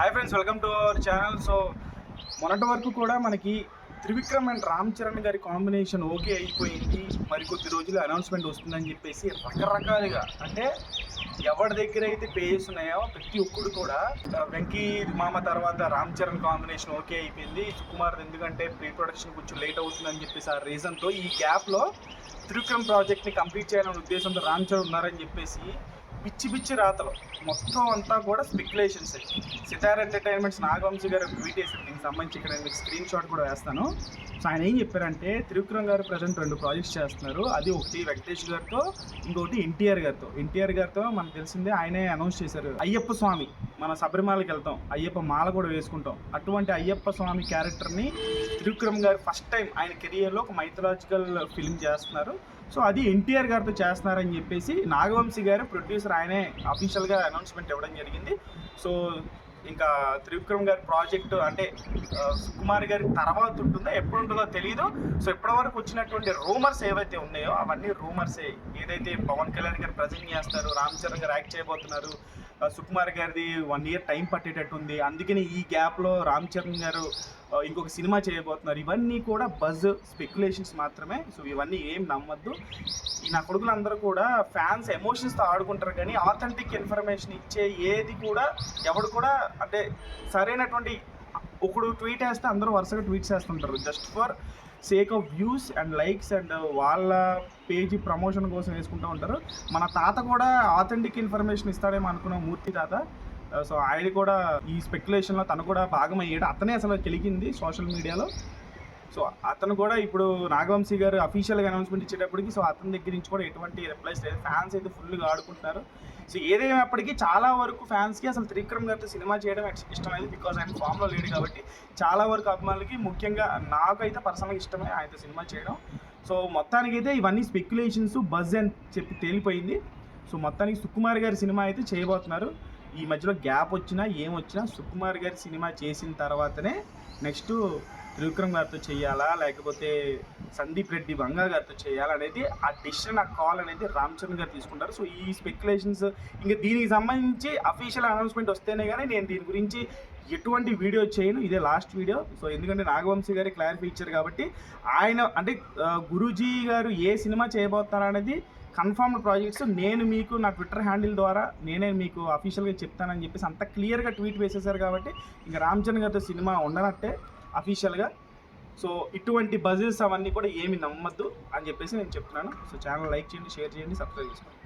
Hi friends, welcome to our channel. So మొన్నటి వరకు కూడా మనకి త్రివిక్రమ్ అండ్ రామ్ చరణ్ గారి కాంబినేషన్ ఓకే అయిపోయింది, మరికొద్ది రోజులు అనౌన్స్మెంట్ వస్తుందని చెప్పేసి రకరకాలుగా అంటే ఎవరి దగ్గర అయితే పేజెస్ ఉన్నాయో ప్రతి ఒక్కడు కూడా వెంకీ మామ తర్వాత రామ్ చరణ్ కాంబినేషన్ ఓకే అయిపోయింది, సుకుమార్ ఎందుకంటే ప్రీ ప్రొడక్షన్ కొంచెం లేట్ అవుతుందని చెప్పేసి ఆ రీజన్తో ఈ గ్యాప్లో త్రివిక్రమ్ ప్రాజెక్ట్ని కంప్లీట్ చేయాలనే ఉద్దేశంతో రామ్ చరణ్ ఉన్నారని చెప్పేసి పిచ్చి పిచ్చి రాతలు మొత్తం అంతా కూడా స్పెక్యులేషన్స్. సితార్ ఎంటర్టైన్మెంట్స్ నాగవంశీ గారు ట్వీట్ చేశారు దీనికి సంబంధించి. ఇక్కడ నేను మీకు స్క్రీన్ షాట్ కూడా వేస్తాను. సో ఆయన ఏం చెప్పారంటే, త్రివిక్రమ్ గారు ప్రజెంట్ 2 ప్రాజెక్ట్స్ చేస్తున్నారు. అది ఒకటి వెంకటేష్ గారితో, ఇంకొకటి ఎన్టీఆర్ గారితో మనకు తెలిసిందే ఆయనే అనౌన్స్ చేశారు. అయ్యప్ప స్వామి, మన శబరిమలకి వెళ్తాం, అయ్యప్ప మాల కూడా వేసుకుంటాం, అటువంటి అయ్యప్ప స్వామి క్యారెక్టర్ని త్రివిక్రమ్ గారు ఫస్ట్ టైం ఆయన కెరియర్లో ఒక మైథలాజికల్ ఫిల్మ్ చేస్తున్నారు. సో అది ఎన్టీఆర్ గారితో చేస్తున్నారని చెప్పేసి నాగవంశీ గారు ప్రొడ్యూసర్ ఆయనే అఫీషియల్గా అనౌన్స్మెంట్ ఇవ్వడం జరిగింది. సో ఇంకా త్రివిక్రమ్ గారి ప్రాజెక్టు అంటే సుకుమార్ గారి తర్వాత ఉంటుందో ఎప్పుడు ఉంటుందో తెలియదు. సో ఇప్పటివరకు వచ్చినటువంటి రూమర్స్ ఏవైతే ఉన్నాయో అవన్నీ రూమర్సే. ఏదైతే పవన్ కళ్యాణ్ గారు ప్రజెంట్ చేస్తారు, రామ్ చరణ్ గారు యాక్ట్ చేయబోతున్నారు, సుకుమార్ గారిది 1 year టైం పట్టేటట్టు ఉంది, అందుకని ఈ గ్యాప్లో రామ్ చరణ్ గారు ఇంకొక సినిమా చేయబోతున్నారు. ఇవన్నీ కూడా బజ్ స్పెక్యులేషన్స్ మాత్రమే. సో ఇవన్నీ ఏం నమ్మద్దు. ఈ నా కొడుకులందరూ కూడా ఫ్యాన్స్ ఎమోషన్స్తో ఆడుకుంటారు, కానీ ఆథెంటిక్ ఇన్ఫర్మేషన్ ఇచ్చే ఏది కూడా ఎవడు కూడా అంటే సరైనటువంటి ఒకడు ట్వీట్ వేస్తే అందరూ వరుసగా ట్వీట్స్ వేస్తుంటారు just for sake of views and likes and వాళ్ళ పేజీ ప్రమోషన్ కోసం వేసుకుంటూ ఉంటారు. మన తాత కూడా ఆథెంటిక్ ఇన్ఫర్మేషన్ ఇస్తాడేమో అనుకున్నాం, మూర్తి తాత. సో ఆయన కూడా ఈ స్పెక్యులేషన్లో తను కూడా భాగమయ్యాడు. అతనే అసలు గెలిగింది సోషల్ మీడియాలో. సో అతను కూడా ఇప్పుడు నాగవంశీ గారు అఫీషియల్గా అనౌన్స్మెంట్ ఇచ్చేటప్పటికి సో అతని దగ్గర నుంచి కూడా ఎటువంటి రిప్లైస్ లేదు. ఫ్యాన్స్ అయితే ఫుల్గా ఆడుకుంటున్నారు. సో ఏదేమైనప్పటికీ చాలా వరకు ఫ్యాన్స్కి అసలు త్రివిక్రమ్ గారితో సినిమా చేయడం ఇష్టం లేదు, బికాజ్ ఆయన ఫామ్లో లేడు కాబట్టి. చాలా వరకు అభిమానులకి, ముఖ్యంగా నాకైతే పర్సనల్గా ఇష్టమే ఆయనతో సినిమా చేయడం. సో మొత్తానికైతే ఇవన్నీ స్పెక్యులేషన్స్ బజ్ అని చెప్పి తేలిపోయింది. సో మొత్తానికి సుకుమార్ గారి సినిమా అయితే చేయబోతున్నారు. ఈ మధ్యలో గ్యాప్ వచ్చినా ఏమొచ్చినా సుకుమార్ గారి సినిమా చేసిన తర్వాతనే నెక్స్ట్ త్రివిక్రమ్ గారితో చేయాలా లేకపోతే సందీప్ రెడ్డి వంగా గారితో చేయాలా అనేది ఆ డిసిషన్, ఆ కాల్ అనేది రామ్ చరణ్ గారు తీసుకుంటారు. సో ఈ స్పెక్యులేషన్స్ ఇంకా దీనికి సంబంధించి అఫీషియల్ అనౌన్స్మెంట్ వస్తేనే కానీ నేను దీని గురించి ఎటువంటి వీడియో చేయను. ఇదే లాస్ట్ వీడియో. సో ఎందుకంటే నాగవంశీ గారి క్లారిఫై ఇచ్చారు కాబట్టి ఆయన అంటే గురూజీ గారు ఏ సినిమా చేయబోతున్నారనేది కన్ఫర్మ్డ్ ప్రాజెక్ట్స్ నేను మీకు నా ట్విట్టర్ హ్యాండిల్ ద్వారా నేనే మీకు అఫీషియల్గా చెప్తానని చెప్పేసి అంత క్లియర్గా ట్వీట్ వేసేసారు కాబట్టి ఇంకా రామ్ చరణ్ గారితో సినిమా ఉండనట్టే అఫీషియల్గా. సో ఇటువంటి బజెస్ అవన్నీ కూడా ఏమి నమ్మద్దు అని చెప్పేసి నేను చెప్తున్నాను. సో ఛానల్ లైక్ చేయండి, షేర్ చేయండి, సబ్స్క్రైబ్ చేసుకోండి.